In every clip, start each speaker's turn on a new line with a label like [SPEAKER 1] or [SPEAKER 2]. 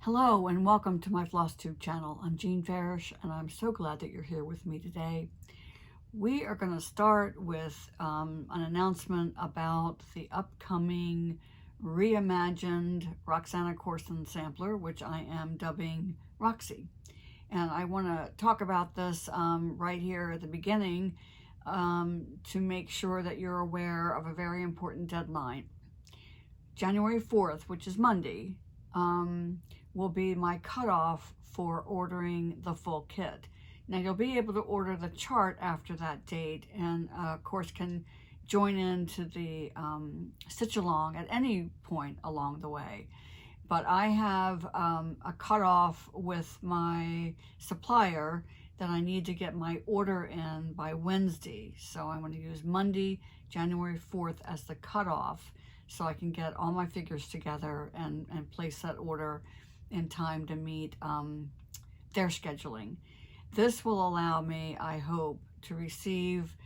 [SPEAKER 1] Hello and welcome to my FlossTube channel. I'm Jean Farish and I'm so glad that you're here with me today. We are going to start with an announcement about the upcoming reimagined Roxana Corson sampler, which I am dubbing Roxy. And I want to talk about this right here at the beginning to make sure that you're aware of a very important deadline. January 4th, which is Monday, will be my cutoff for ordering the full kit. Now you'll be able to order the chart after that date and of course can join into the stitch along at any point along the way. But I have a cutoff with my supplier that I need to get my order in by Wednesday. So I'm going to use Monday, January 4th as the cutoff so I can get all my figures together and place that order in time to meet their scheduling. This will allow me, I hope, to receive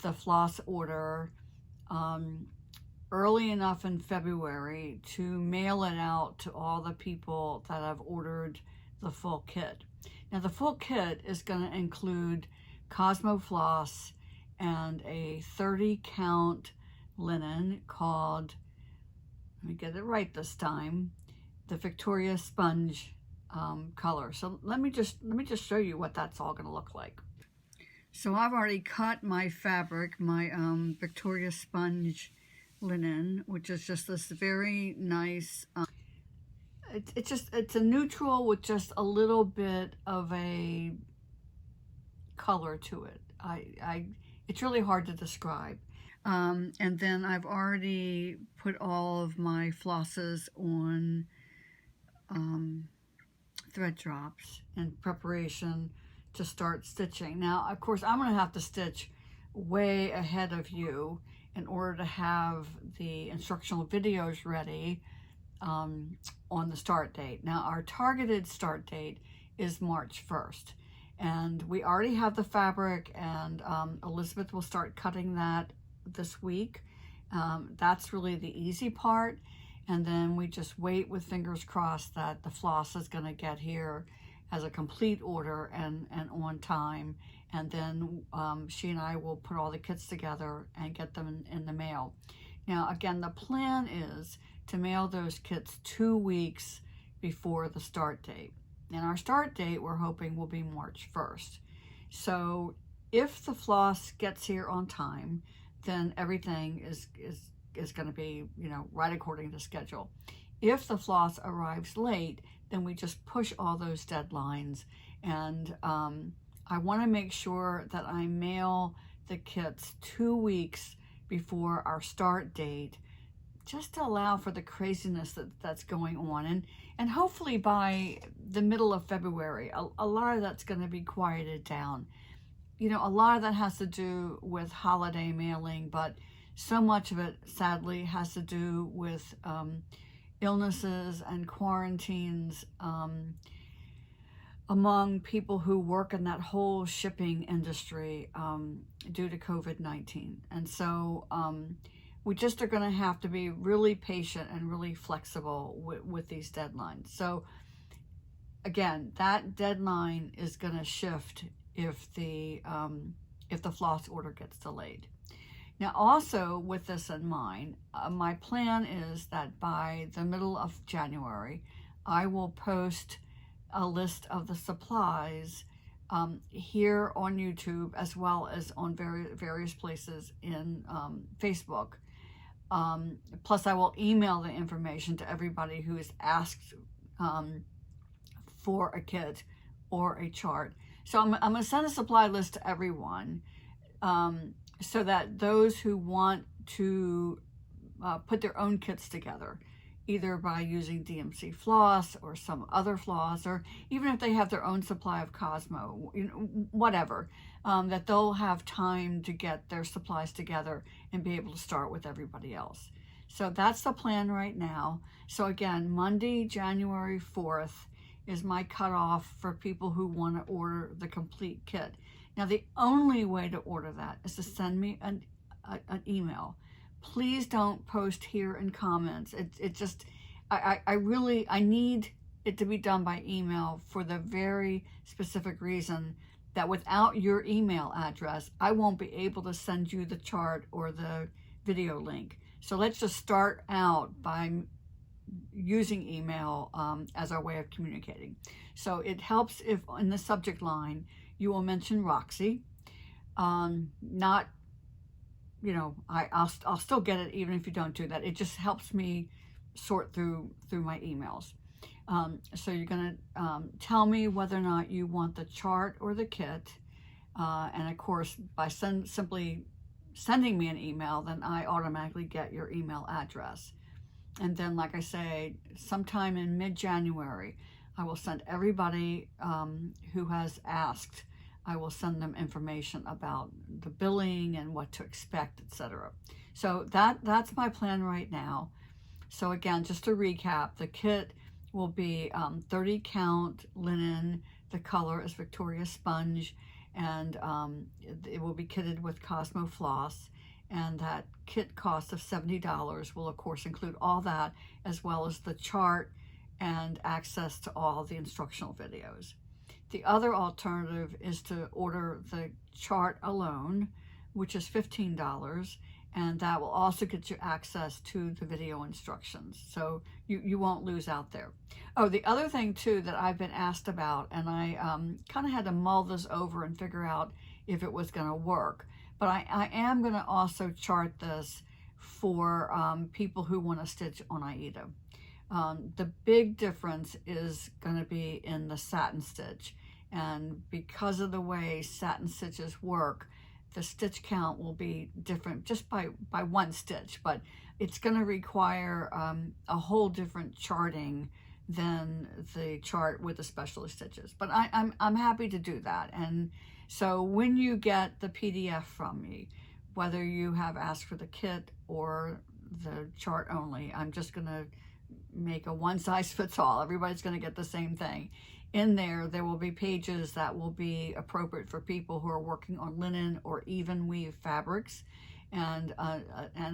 [SPEAKER 1] the floss order early enough in February to mail it out to all the people that have ordered the full kit. Now the full kit is going to include Cosmo floss and a 30 count linen called, let me get it right this time, the Victoria Sponge color. So let me just show you what that's all going to look like. So I've already cut my fabric, my Victoria Sponge linen, which is just this very nice. It's a neutral with just a little bit of a color to it. It's really hard to describe. And then I've already put all of my flosses on thread drops in preparation to start stitching. Now, of course, I'm going to have to stitch way ahead of you in order to have the instructional videos ready on the start date. Now, our targeted start date is March 1st. And we already have the fabric, and Elizabeth will start cutting that this week. That's really the easy part. And then we just wait with fingers crossed that the floss is going to get here as a complete order and on time. And then she and I will put all the kits together and get them in the mail. Now, again, the plan is to mail those kits 2 weeks before the start date. And our start date, we're hoping, will be March 1st. So if the floss gets here on time, then everything is going to be, right according to schedule. If the floss arrives late, then we just push all those deadlines. And I want to make sure that I mail the kits 2 weeks before our start date, just to allow for the craziness that's going on. And hopefully by the middle of February, a lot of that's going to be quieted down. A lot of that has to do with holiday mailing, but so much of it, sadly, has to do with illnesses and quarantines among people who work in that whole shipping industry due to COVID-19. And so we just are going to have to be really patient and really flexible with these deadlines. So again, that deadline is going to shift if the floss order gets delayed. Now, also with this in mind, my plan is that by the middle of January, I will post a list of the supplies here on YouTube, as well as on various places in Facebook. Plus, I will email the information to everybody who has asked for a kit or a chart. So I'm going to send a supply list to everyone so that those who want to put their own kits together, either by using DMC floss or some other floss, or even if they have their own supply of Cosmo, whatever, that they'll have time to get their supplies together and be able to start with everybody else. So that's the plan right now. So again, Monday, January 4th is my cutoff for people who want to order the complete kit. Now, the only way to order that is to send me an email. Please don't post here in comments. I need it to be done by email for the very specific reason that without your email address, I won't be able to send you the chart or the video link. So let's just start out by using email as our way of communicating. So it helps if in the subject line you will mention Roxy. Not, you know, I'll still get it even if you don't do that. It just helps me sort through my emails. So you're going to tell me whether or not you want the chart or the kit. And of course, by simply sending me an email, then I automatically get your email address. And then, like I say, sometime in mid-January, I will send everybody who has asked, I will send them information about the billing and what to expect, etc. So that's my plan right now. So again, just to recap, the kit will be 30 count linen. The color is Victoria Sponge, and it will be kitted with Cosmo Floss. And that kit cost of $70 will of course include all that, as well as the chart and access to all the instructional videos. The other alternative is to order the chart alone, which is $15, and that will also get you access to the video instructions. So you won't lose out there. Oh, the other thing too that I've been asked about, and I kind of had to mull this over and figure out if it was going to work, but I am going to also chart this for people who want to stitch on Aida. The big difference is going to be in the satin stitch, and because of the way satin stitches work, the stitch count will be different just by one stitch, but it's going to require a whole different charting than the chart with the specialist stitches. But I'm happy to do that. And so when you get the PDF from me, whether you have asked for the kit or the chart only, I'm just going to make a one-size-fits-all. Everybody's going to get the same thing. In there will be pages that will be appropriate for people who are working on linen or even weave fabrics, and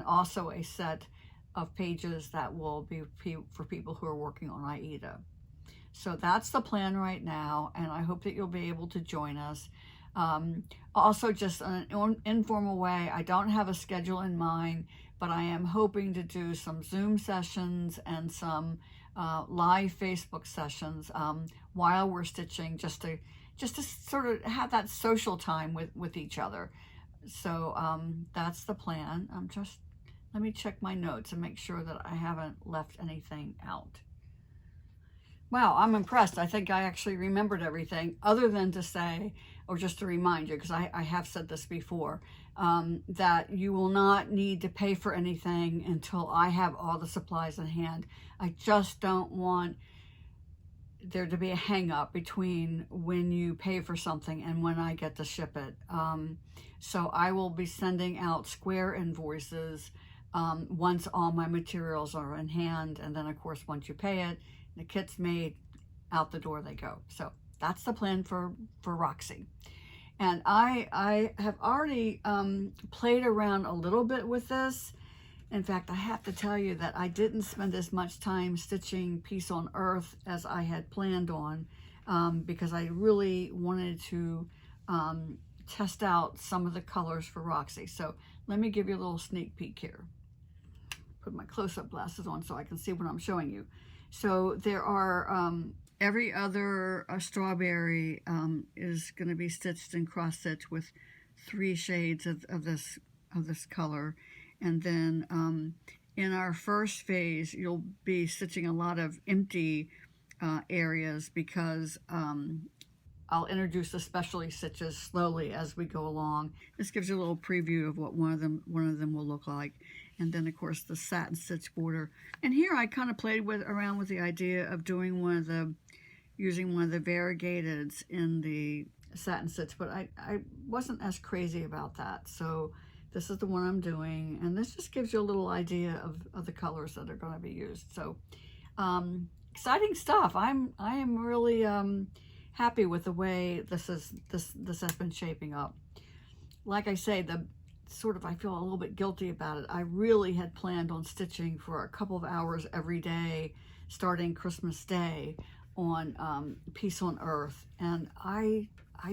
[SPEAKER 1] also a set of pages that will be for people who are working on Aida. So that's the plan right now, and I hope that you'll be able to join us. Also, just in an informal way, I don't have a schedule in mind, but I am hoping to do some Zoom sessions and some live Facebook sessions while we're stitching, just to sort of have that social time with each other. So that's the plan. Let me check my notes and make sure that I haven't left anything out. Wow, I'm impressed. I think I actually remembered everything, other than to say, or just to remind you, because I have said this before, that you will not need to pay for anything until I have all the supplies in hand. I just don't want there to be a hang-up between when you pay for something and when I get to ship it. So I will be sending out square invoices once all my materials are in hand, and then of course once you pay it, the kit's made, out the door they go. So that's the plan for Roxy. And I have already played around a little bit with this. In fact, I have to tell you that I didn't spend as much time stitching Peace on Earth as I had planned on, because I really wanted to test out some of the colors for Roxy. So let me give you a little sneak peek here. Put my close-up glasses on so I can see what I'm showing you. So there are every other strawberry is going to be stitched and cross stitched with 3 shades of this color, and then in our first phase you'll be stitching a lot of empty areas, because I'll introduce the specialty stitches slowly as we go along. This gives you a little preview of what one of them will look like. And then of course the satin stitch border. And here I kind of played around with the idea of doing using one of the variegateds in the satin stitch, but I wasn't as crazy about that. So this is the one I'm doing, and this just gives you a little idea of the colors that are going to be used. So exciting stuff. I am really happy with the way this has been shaping up. Like I say, I feel a little bit guilty about it. I really had planned on stitching for a couple of hours every day starting Christmas Day, on Peace on Earth, and I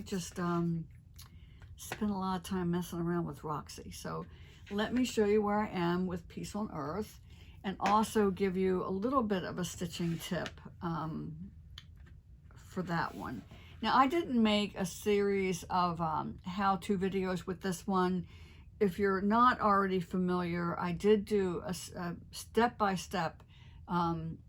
[SPEAKER 1] just spent a lot of time messing around with Roxy. So let me show you where I am with Peace on Earth, and also give you a little bit of a stitching tip for that one. Now, I didn't make a series of how-to videos with this one. If you're not already familiar, I did do a step-by-step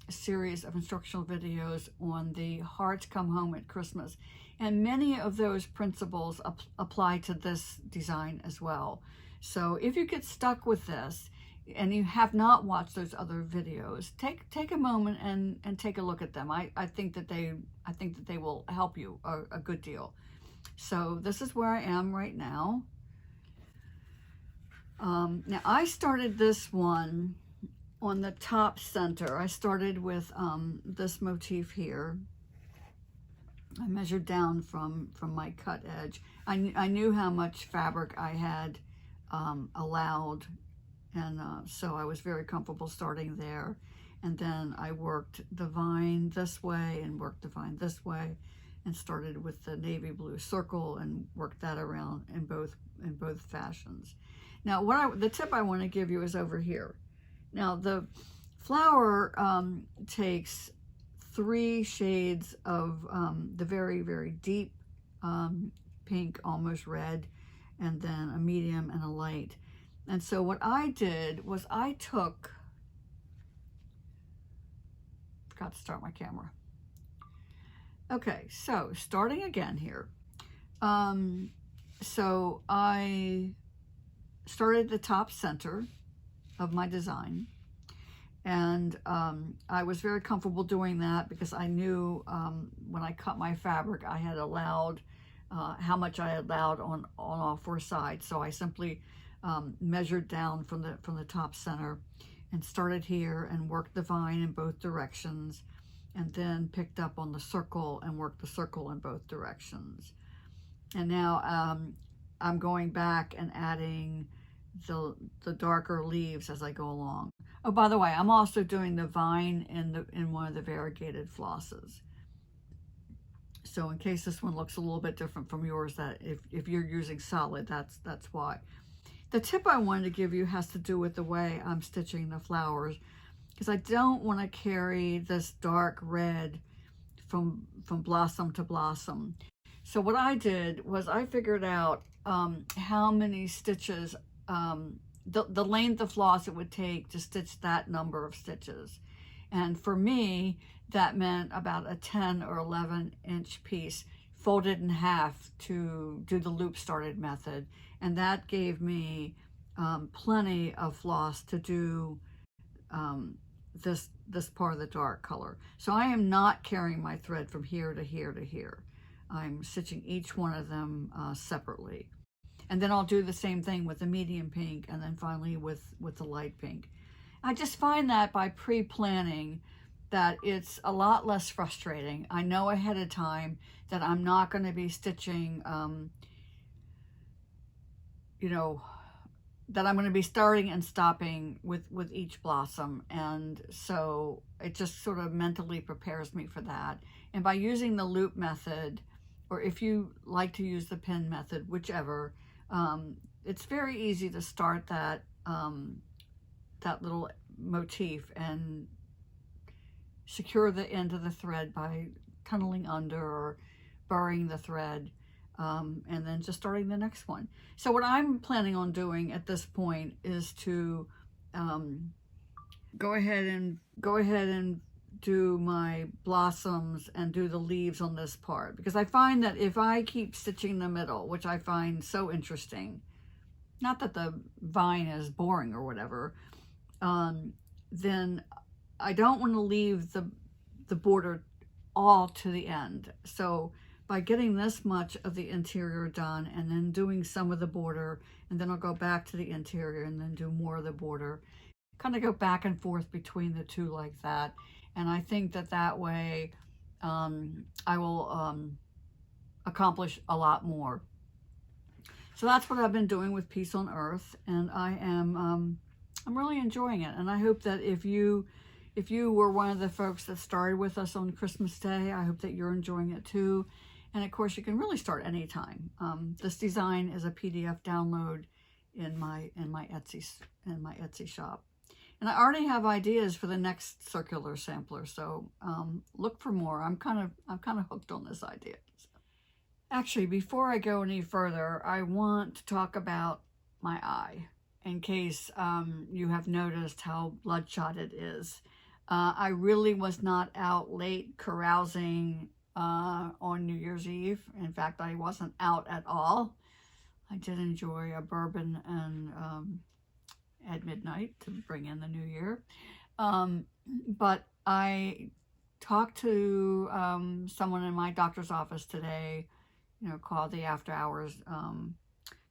[SPEAKER 1] series of instructional videos on the Hearts Come Home at Christmas. And many of those principles apply to this design as well. So if you get stuck with this and you have not watched those other videos, take a moment and take a look at them. I think that they will help you a good deal. So this is where I am right now. Now I started this one on the top center. I started with this motif here. I measured down from my cut edge. I knew how much fabric I had allowed, and so I was very comfortable starting there. And then I worked the vine this way and worked the vine this way, and started with the navy blue circle and worked that around in both fashions. Now, the tip I want to give you is over here. Now, the flower takes 3 shades of the very, very deep pink, almost red, and then a medium and a light. And so what I did was I forgot to start my camera. Okay, so starting again here. So I started at the top center of my design. And I was very comfortable doing that because I knew when I cut my fabric, I had allowed how much I had allowed on all 4 sides. So I simply measured down from the top center and started here and worked the vine in both directions, and then picked up on the circle and worked the circle in both directions. And now I'm going back and adding the darker leaves as I go along. Oh, by the way, I'm also doing the vine in one of the variegated flosses. So in case this one looks a little bit different from yours, that if you're using solid, that's why. The tip I wanted to give you has to do with the way I'm stitching the flowers, because I don't want to carry this dark red from blossom to blossom. So what I did was I figured out how many stitches, the length of floss it would take to stitch that number of stitches. And for me, that meant about a 10 or 11 inch piece folded in half to do the loop started method. And that gave me plenty of floss to do this part of the dark color. So I am not carrying my thread from here to here to here. I'm stitching each one of them separately. And then I'll do the same thing with the medium pink, and then finally with the light pink. I just find that by pre-planning that it's a lot less frustrating. I know ahead of time that I'm not going to be stitching, you know, that I'm going to be starting and stopping with each blossom. And so it just sort of mentally prepares me for that. And by using the loop method, or if you like to use the pin method, whichever, it's very easy to start that that little motif and secure the end of the thread by tunneling under or burying the thread, and then just starting the next one. So what I'm planning on doing at this point is to go ahead and do my blossoms and do the leaves on this part, because I find that if I keep stitching the middle, which I find so interesting, not that the vine is boring or whatever, then I don't want to leave the border all to the end. So by getting this much of the interior done and then doing some of the border, and then I'll go back to the interior and then do more of the border, kind of go back and forth between the two like that. And I think that way I will accomplish a lot more. So that's what I've been doing with Peace on Earth, and I'm really enjoying it. And I hope that if you if you were one of the folks that started with us on Christmas Day, I hope that you're enjoying it too. And of course, you can really start anytime. This design is a PDF download in my Etsy shop. And I already have ideas for the next circular sampler, so look for more. I'm kind of hooked on this idea. Actually, before I go any further, I want to talk about my eye, in case you have noticed how bloodshot it is. I really was not out late carousing on New Year's Eve. In fact, I wasn't out at all. I did enjoy a bourbon and at midnight to bring in the new year. But I talked to someone in my doctor's office today, you know, called the after hours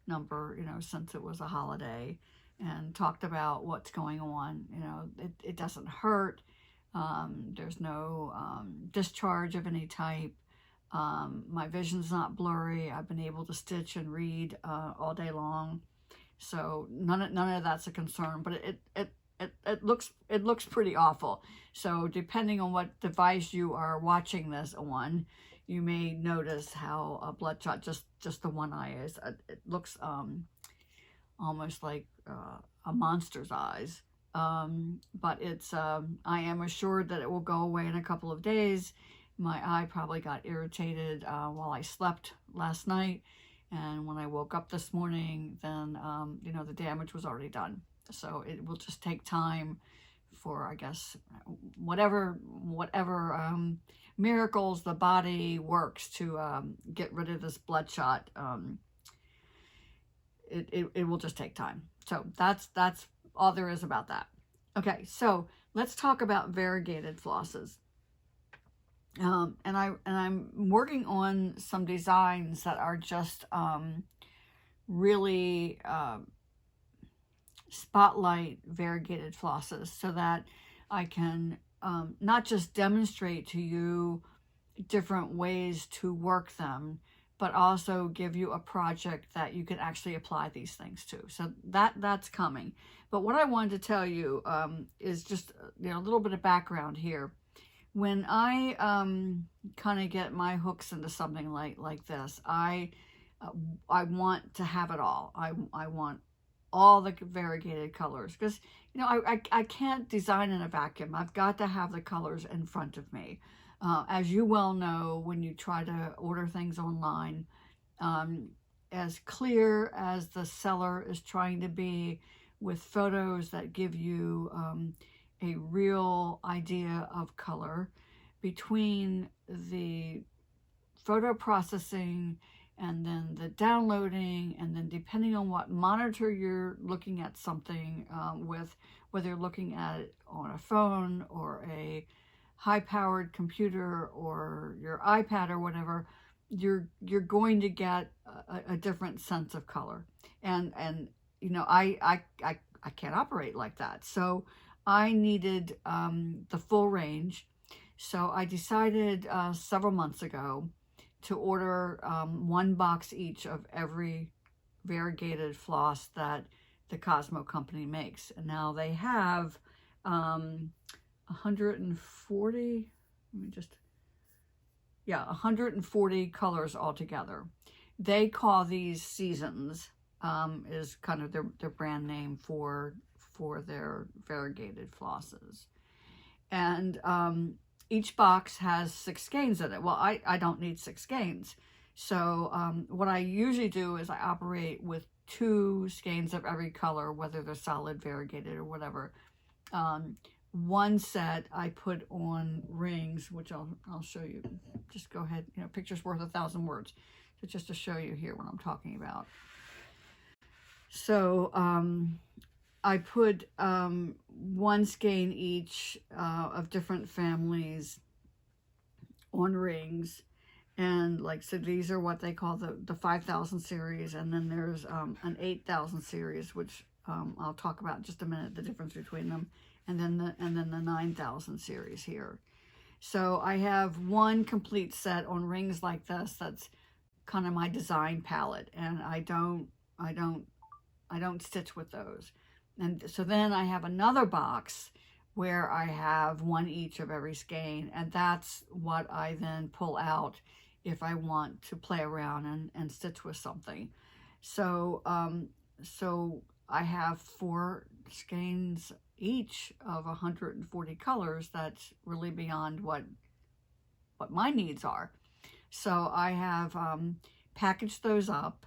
[SPEAKER 1] number, you know, since it was a holiday, and talked about what's going on. You know, it doesn't hurt. There's no discharge of any type. My vision's not blurry. I've been able to stitch and read all day long. So none of that's a concern, but it looks pretty awful. So depending on what device you are watching this on, you may notice how bloodshot just the one eye is. It looks almost like a monster's eyes. But it's I am assured that it will go away in a couple of days. My eye probably got irritated while I slept last night. And when I woke up this morning, then, you know, the damage was already done. So it will just take time for, I guess, whatever miracles the body works to get rid of this bloodshot. It will just take time. So that's all there is about that. Okay, so let's talk about variegated flosses. And I'm working on some designs that are just really spotlight variegated flosses, so that I can not just demonstrate to you different ways to work them, but also give you a project that you can actually apply these things to. So that's coming. But what I wanted to tell you is just, you know, a little bit of background here. When I kind of get my hooks into something like this, I want to have it all. I want all the variegated colors, because, you know, I can't design in a vacuum. I've got to have the colors in front of me. As you well know, when you try to order things online, as clear as the seller is trying to be with photos that give you a real idea of color, between the photo processing and then the downloading, and then depending on what monitor you're looking at something with, whether you're looking at it on a phone or a high-powered computer or your iPad or whatever, you're going to get a different sense of color. And you know, I can't operate like that. So I needed the full range. So I decided several months ago to order one box each of every variegated floss that the Cosmo company makes. And now they have 140, 140 colors altogether. They call these Seasons, is kind of their brand name for their variegated flosses. And each box has 6 skeins in it. Well, I don't need 6 skeins. So what I usually do is I operate with 2 skeins of every color, whether they're solid, variegated, or whatever. One set I put on rings, which I'll show you. Just go ahead, you know, picture's worth 1,000 words. So just to show you here what I'm talking about. So I put 1 skein each of different families on rings. And like, so these are what they call the 5,000 series. And then there's an 8,000 series, which I'll talk about in just a minute, the difference between them. And then the 9,000 series here. So I have 1 complete set on rings like this. That's kind of my design palette. And I don't stitch with those. And so then I have another box where I have one each of every skein, and that's what I then pull out if I want to play around and stitch with something. So so I have 4 skeins each of 140 colors. That's really beyond what my needs are. So I have packaged those up,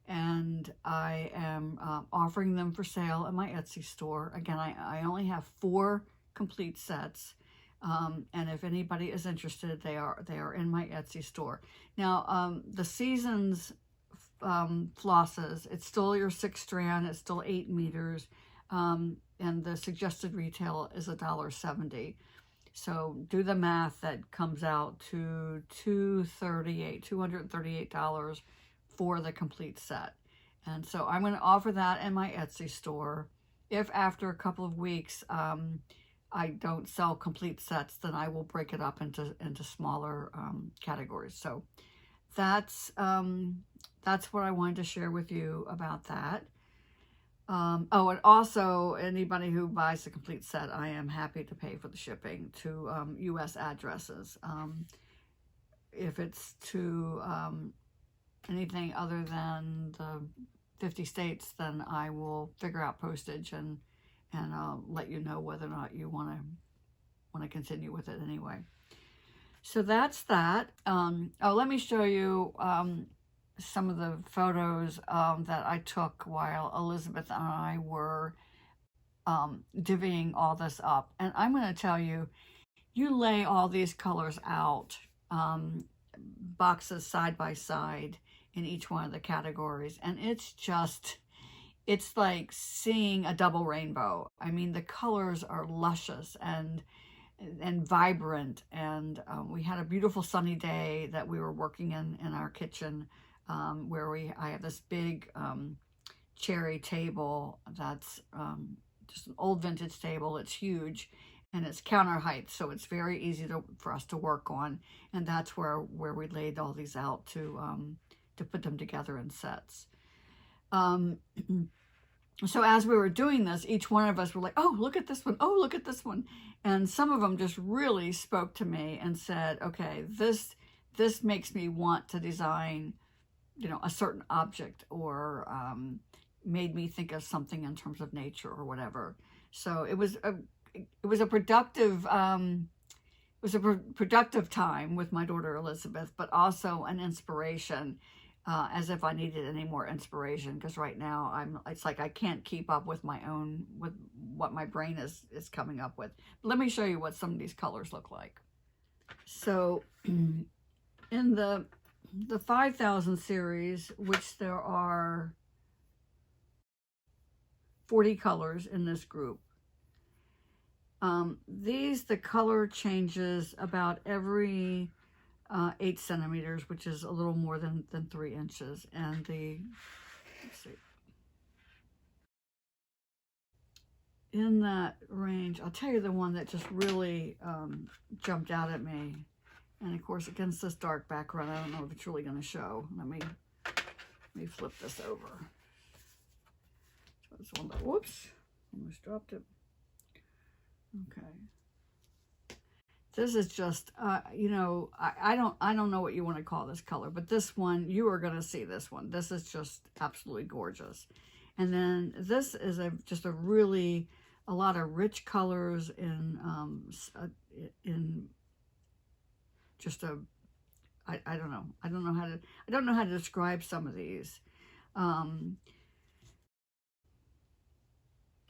[SPEAKER 1] and I am offering them for sale at my Etsy store. Again, I only have 4 complete sets, and if anybody is interested, they are in my Etsy store. Now, the Seasons flosses, it's still your 6 strand, it's still 8 meters, and the suggested retail is $1.70. So do the math, that comes out to $238 for the complete set. And so I'm going to offer that in my Etsy store. If after a couple of weeks I don't sell complete sets, then I will break it up into smaller categories. So that's what I wanted to share with you about that. Oh, and also anybody who buys the complete set, I am happy to pay for the shipping to US addresses. If it's to anything other than the 50 states, then I will figure out postage and I'll let you know whether or not you want to continue with it anyway. So that's that. Oh, let me show you some of the photos that I took while Elizabeth and I were divvying all this up. And I'm going to tell you, you lay all these colors out, boxes side by side in each one of the categories, and it's like seeing a double rainbow. I mean, the colors are luscious and vibrant, and we had a beautiful sunny day that we were working in our kitchen, where I have this big cherry table that's just an old vintage table. It's huge, and it's counter height, so it's very easy for us to work on, and that's where we laid all these out to put them together in sets. So as we were doing this, each one of us were like, oh, look at this one. Oh, look at this one. And some of them just really spoke to me and said, okay, this makes me want to design, you know, a certain object, or made me think of something in terms of nature or whatever. So it was a productive productive time with my daughter Elizabeth, but also an inspiration, as if I needed any more inspiration, because right now it's like I can't keep up with what my brain is coming up with. But let me show you what some of these colors look like. So in the 5000 series, which there are 40 colors in this group, the color changes about every 8 centimeters, which is a little more than 3 inches. And let's see, in that range, I'll tell you the one that just really jumped out at me. And of course, against this dark background, I don't know if it's really going to show. Let me flip this over. So it's one that, whoops, almost dropped it. Okay. This is just, you know, I don't know what you want to call this color, but this one, you are going to see this one. This is just absolutely gorgeous. And then this is just a lot of rich colors in just I don't know. I don't know how to describe some of these.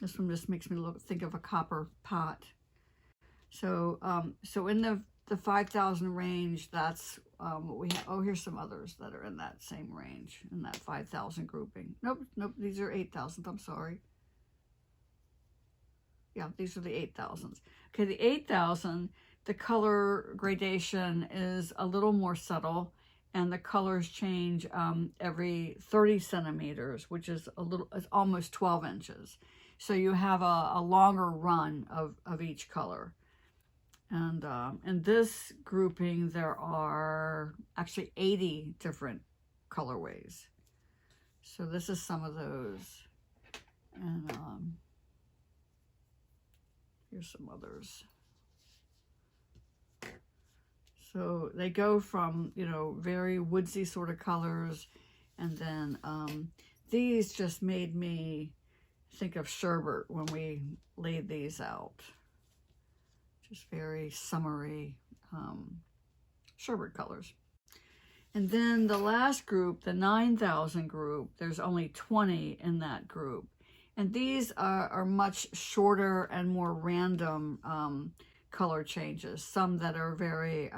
[SPEAKER 1] This one just makes me think of a copper pot. So so in the 5000 range, that's what we have. Oh, here's some others that are in that same range, in that 5000 grouping. Nope, these are 8000. I'm sorry. Yeah, these are the 8000s. Okay, the 8000, the color gradation is a little more subtle, and the colors change every 30 centimeters, which is it's almost 12 inches. So you have a longer run of each color. And in this grouping, there are actually 80 different colorways. So this is some of those. And Here's some others. So they go from, you know, very woodsy sort of colors, and then these just made me think of sherbet when we laid these out. Just very summery sherbet colors. And then the last group, the 9,000 group, there's only 20 in that group. And these are much shorter and more random color changes. Some that are very,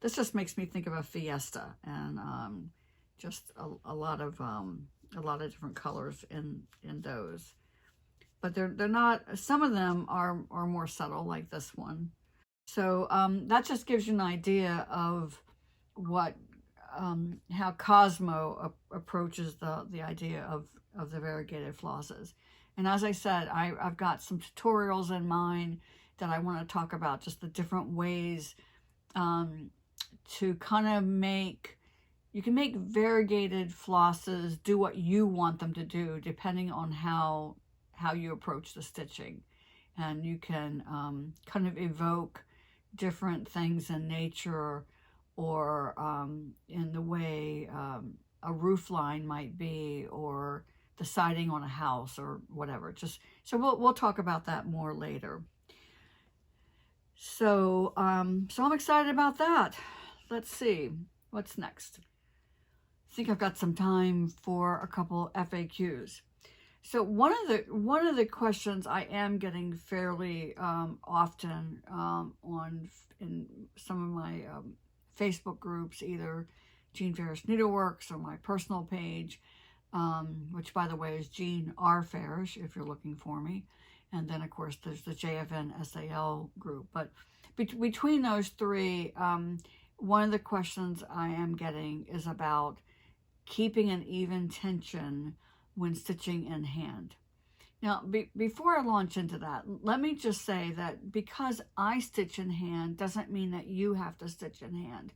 [SPEAKER 1] this just makes me think of a fiesta, and just a lot of different colors in those. But they're not, some of them are more subtle, like this one. So that just gives you an idea of what, how Cosmo approaches the idea of the variegated flosses. And as I said, I've got some tutorials in mind that I want to talk about, just the different ways to kind of make, you can make variegated flosses do what you want them to do, depending on how you approach the stitching. And you can kind of evoke different things in nature, or in the way a roof line might be, or the siding on a house, or whatever. Just so we'll talk about that more later. So so I'm excited about that. Let's see what's next. I think I've got some time for a couple FAQs. So one of the questions I am getting fairly often in some of my Facebook groups, either Jean Farish Needleworks or my personal page, which by the way is Jean R. Farish if you're looking for me. And then of course there's the JFNSAL group. But between those three, one of the questions I am getting is about keeping an even tension when stitching in hand. Now, before I launch into that, let me just say that because I stitch in hand doesn't mean that you have to stitch in hand.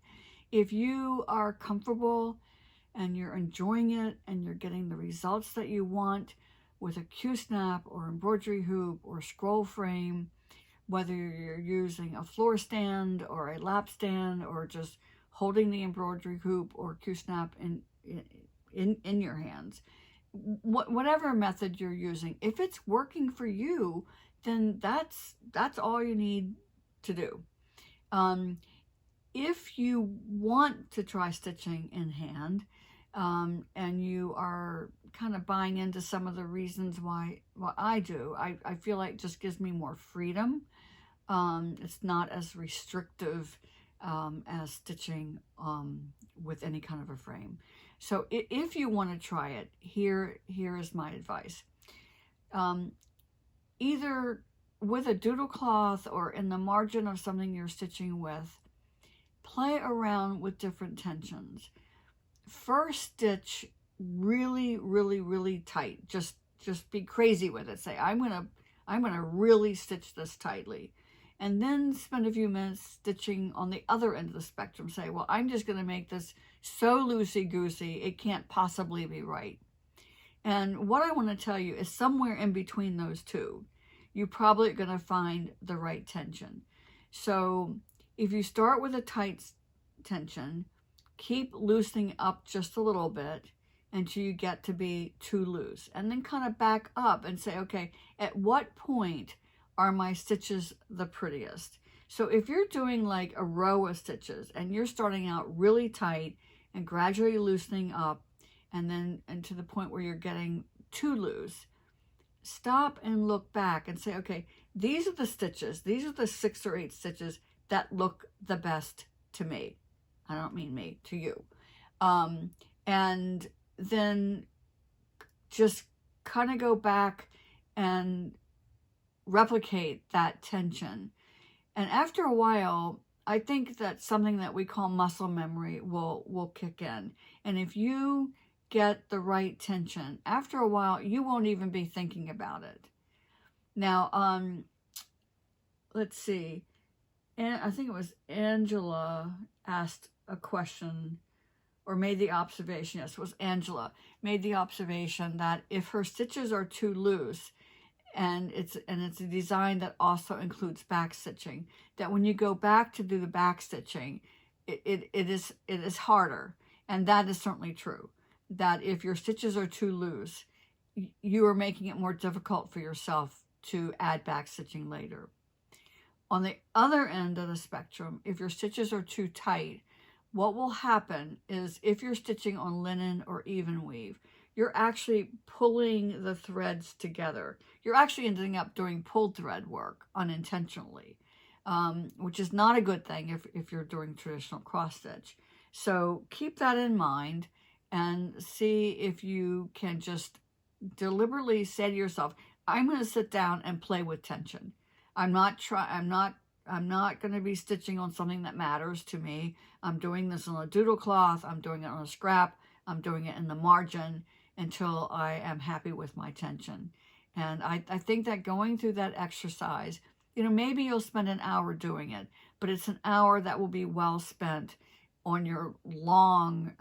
[SPEAKER 1] If you are comfortable and you're enjoying it and you're getting the results that you want with a Q-snap or embroidery hoop or scroll frame, whether you're using a floor stand or a lap stand or just holding the embroidery hoop or Q-snap in your hands, whatever method you're using, if it's working for you, then that's all you need to do. If you want to try stitching in hand, and you are kind of buying into some of the reasons why I do, I feel like it just gives me more freedom. It's not as restrictive as stitching with any kind of a frame. So if you want to try it, here is my advice. Either with a doodle cloth or in the margin of something you're stitching with, play around with different tensions. First stitch really, really, really tight. Just be crazy with it. Say, I'm gonna really stitch this tightly. And then spend a few minutes stitching on the other end of the spectrum. Say, well, I'm just going to make this so loosey-goosey, it can't possibly be right. And what I want to tell you is somewhere in between those two, you're probably going to find the right tension. So if you start with a tight tension, keep loosening up just a little bit until you get to be too loose. And then kind of back up and say, okay, at what point are my stitches the prettiest? So if you're doing like a row of stitches and you're starting out really tight and gradually loosening up, and to the point where you're getting too loose, stop and look back and say, okay, these are the stitches, these are the 6 or 8 stitches that look the best to me. I don't mean me, to you. And then just kind of go back and replicate that tension. And after a while, I think that something that we call muscle memory will kick in. And if you get the right tension, after a while, you won't even be thinking about it. Now, let's see. And I think it was Angela asked a question or made the observation. Yes, it was Angela made the observation that if her stitches are too loose, and it's a design that also includes back stitching, that when you go back to do the back stitching, it is harder. And that is certainly true, that if your stitches are too loose, you are making it more difficult for yourself to add back stitching later. On the other end of the spectrum, if your stitches are too tight, what will happen is, if you're stitching on linen or even weave, you're actually pulling the threads together. You're actually ending up doing pulled thread work unintentionally, which is not a good thing if you're doing traditional cross stitch. So keep that in mind and see if you can just deliberately say to yourself, I'm going to sit down and play with tension. I'm not going to be stitching on something that matters to me. I'm doing this on a doodle cloth. I'm doing it on a scrap. I'm doing it in the margin until I am happy with my tension. And I think that going through that exercise, maybe you'll spend an hour doing it, but it's an hour that will be well spent on your long,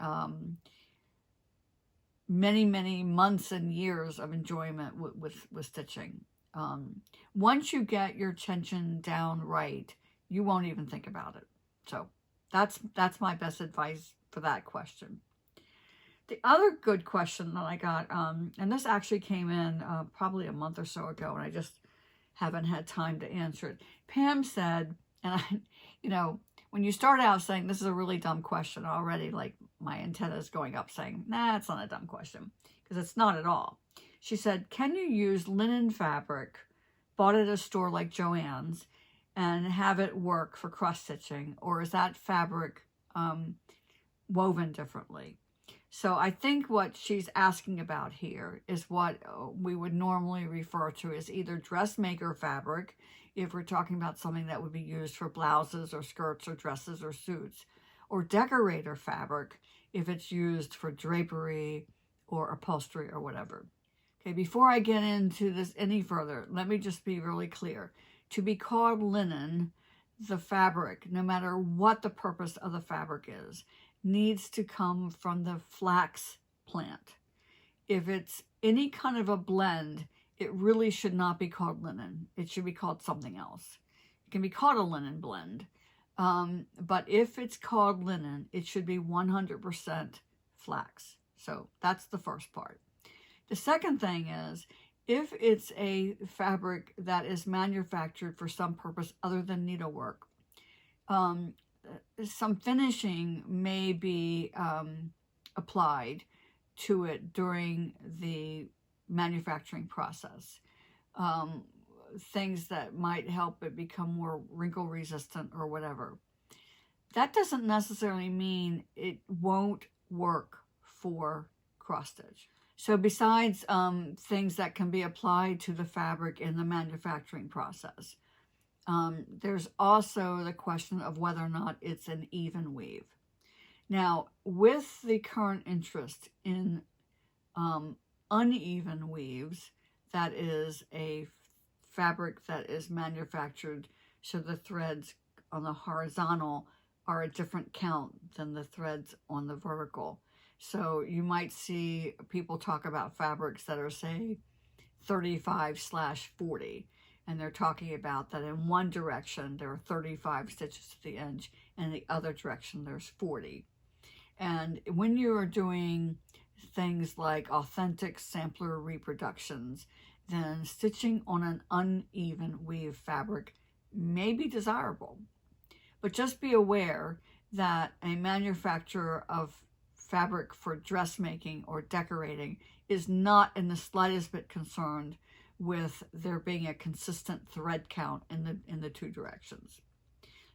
[SPEAKER 1] many months and years of enjoyment with stitching. Once you get your tension down right, you won't even think about it. So that's my best advice for that question. The other good question that I got, and this actually came in probably a month or so ago, and I just haven't had time to answer it. Pam said, and when you start out saying this is a really dumb question already, like my antenna is going up saying, nah, it's not a dumb question, because it's not at all. She said, can you use linen fabric bought at a store like Joann's and have it work for cross stitching, or is that fabric woven differently? So I think what she's asking about here is what we would normally refer to as either dressmaker fabric, if we're talking about something that would be used for blouses or skirts or dresses or suits, or decorator fabric if it's used for drapery or upholstery or whatever. Okay, before I get into this any further, let me just be really clear. To be called linen, the fabric, no matter what the purpose of the fabric is, needs to come from the flax plant. If it's any kind of a blend, it really should not be called linen. It should be called something else. It can be called a linen blend, but if it's called linen, it should be 100% flax. So that's the first part. The second thing is, if it's a fabric that is manufactured for some purpose other than needlework, some finishing may be applied to it during the manufacturing process. Things that might help it become more wrinkle resistant or whatever. That doesn't necessarily mean it won't work for cross stitch. So besides things that can be applied to the fabric in the manufacturing process, there's also the question of whether or not it's an even weave. Now, with the current interest in uneven weaves, that is a fabric that is manufactured so the threads on the horizontal are a different count than the threads on the vertical. So you might see people talk about fabrics that are, say, 35/40. And they're talking about that in one direction, there are 35 stitches to the inch, and in the other direction, there's 40. And when you are doing things like authentic sampler reproductions, then stitching on an uneven weave fabric may be desirable. But just be aware that a manufacturer of fabric for dressmaking or decorating is not in the slightest bit concerned with there being a consistent thread count in the two directions.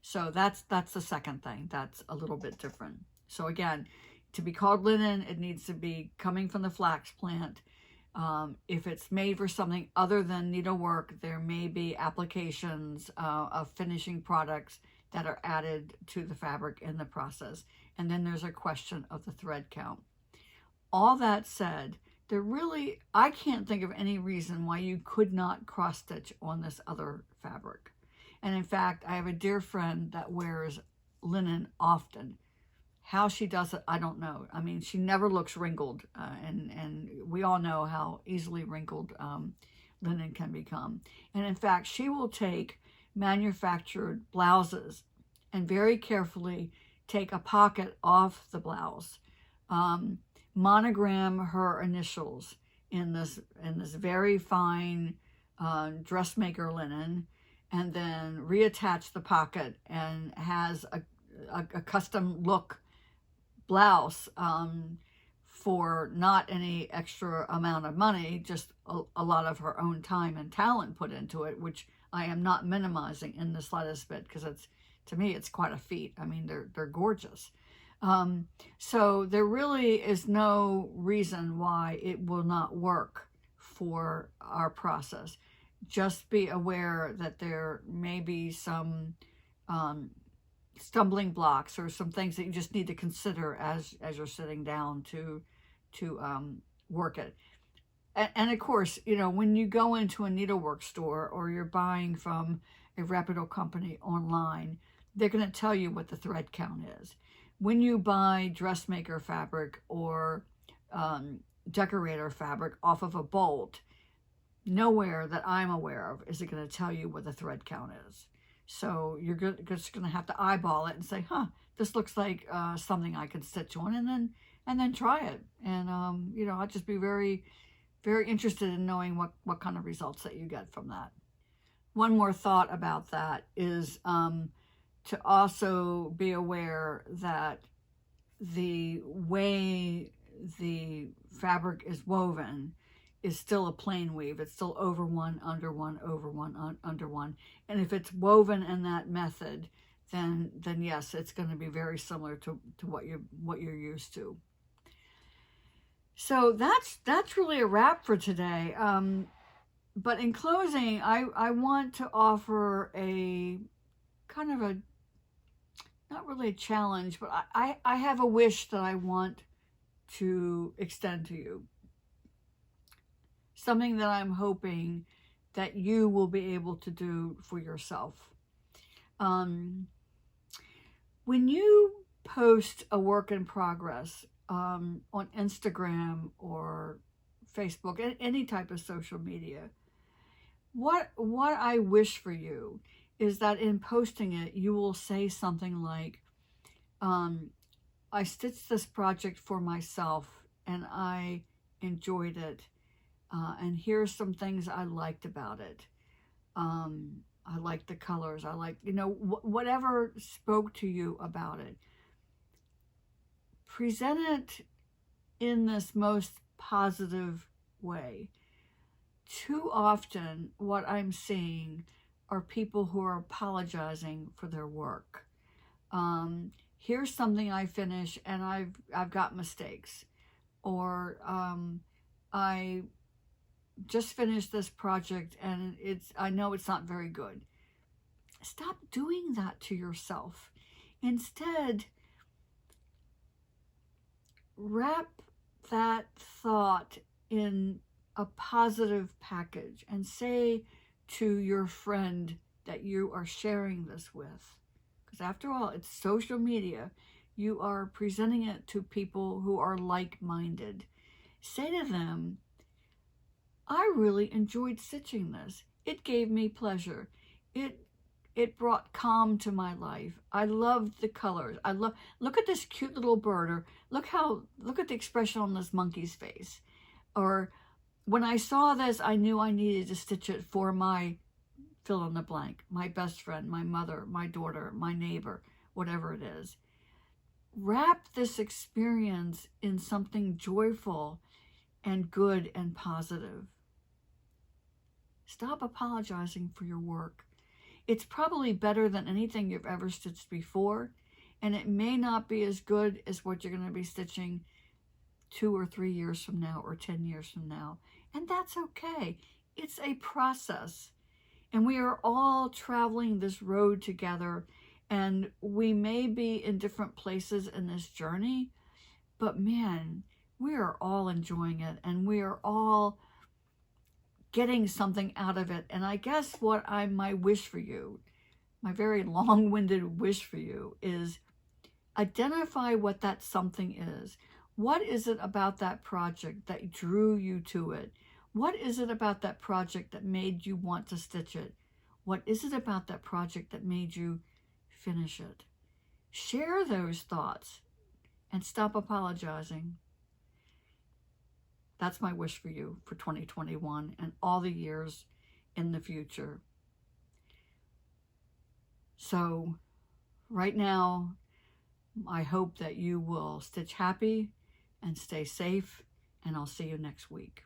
[SPEAKER 1] So that's the second thing. That's a little bit different. So again, to be called linen, it needs to be coming from the flax plant. If it's made for something other than needlework, there may be applications of finishing products that are added to the fabric in the process. And then there's a question of the thread count. All that said, I can't think of any reason why you could not cross stitch on this other fabric. And in fact, I have a dear friend that wears linen often. How she does it, I don't know. I mean, she never looks wrinkled, and we all know how easily wrinkled linen can become. And in fact, she will take manufactured blouses and very carefully take a pocket off the blouse, monogram her initials in this very fine dressmaker linen, and then reattach the pocket, and has a custom look blouse for not any extra amount of money, just a lot of her own time and talent put into it, which I am not minimizing in the slightest bit, because it's, to me, it's quite a feat. I mean, they're gorgeous. So there really is no reason why it will not work for our process. Just be aware that there may be some stumbling blocks or some things that you just need to consider as you're sitting down to work it. And of course, you know, when you go into a needlework store or you're buying from a reputable company online, they're going to tell you what the thread count is. When you buy dressmaker fabric or decorator fabric off of a bolt, nowhere that I'm aware of is it going to tell you what the thread count is. So you're just going to have to eyeball it and say, huh, this looks like something I can stitch on, and then try it. And, you know, I'll just be very, very interested in knowing what kind of results that you get from that. One more thought about that is to also be aware that the way the fabric is woven is still a plain weave. It's still over one, under one, over one, under one. And if it's woven in that method, then yes, it's going to be very similar to what you're used to. So that's really a wrap for today. But in closing, I want to offer a kind of a, not really a challenge, but I have a wish that I want to extend to you. Something that I'm hoping that you will be able to do for yourself. When you post a work in progress on Instagram or Facebook, any type of social media, what I wish for you is that in posting it, you will say something like, I stitched this project for myself and I enjoyed it. And here's some things I liked about it. I liked the colors. I liked, you know, whatever spoke to you about it. Present it in this most positive way. Too often, what I'm seeing are people who are apologizing for their work. Here's something I finished and I've got mistakes. Or I just finished this project and I know it's not very good. Stop doing that to yourself. Instead, wrap that thought in a positive package and say to your friend that you are sharing this with. Because after all, it's social media. You are presenting it to people who are like-minded. Say to them, I really enjoyed stitching this. It gave me pleasure. It brought calm to my life. I loved the colors. Look at this cute little bird, or look at the expression on this monkey's face. Or when I saw this, I knew I needed to stitch it for my fill in the blank, my best friend, my mother, my daughter, my neighbor, whatever it is. Wrap this experience in something joyful and good and positive. Stop apologizing for your work. It's probably better than anything you've ever stitched before, and it may not be as good as what you're going to be stitching 2 or 3 years from now or 10 years from now. And that's okay. It's a process. And we are all traveling this road together, and we may be in different places in this journey, but man, we are all enjoying it, and we are all getting something out of it. And I guess my wish for you, my very long-winded wish for you, is identify what that something is. What is it about that project that drew you to it? What is it about that project that made you want to stitch it? What is it about that project that made you finish it? Share those thoughts and stop apologizing. That's my wish for you for 2021 and all the years in the future. So right now, I hope that you will stitch happy and stay safe, and I'll see you next week.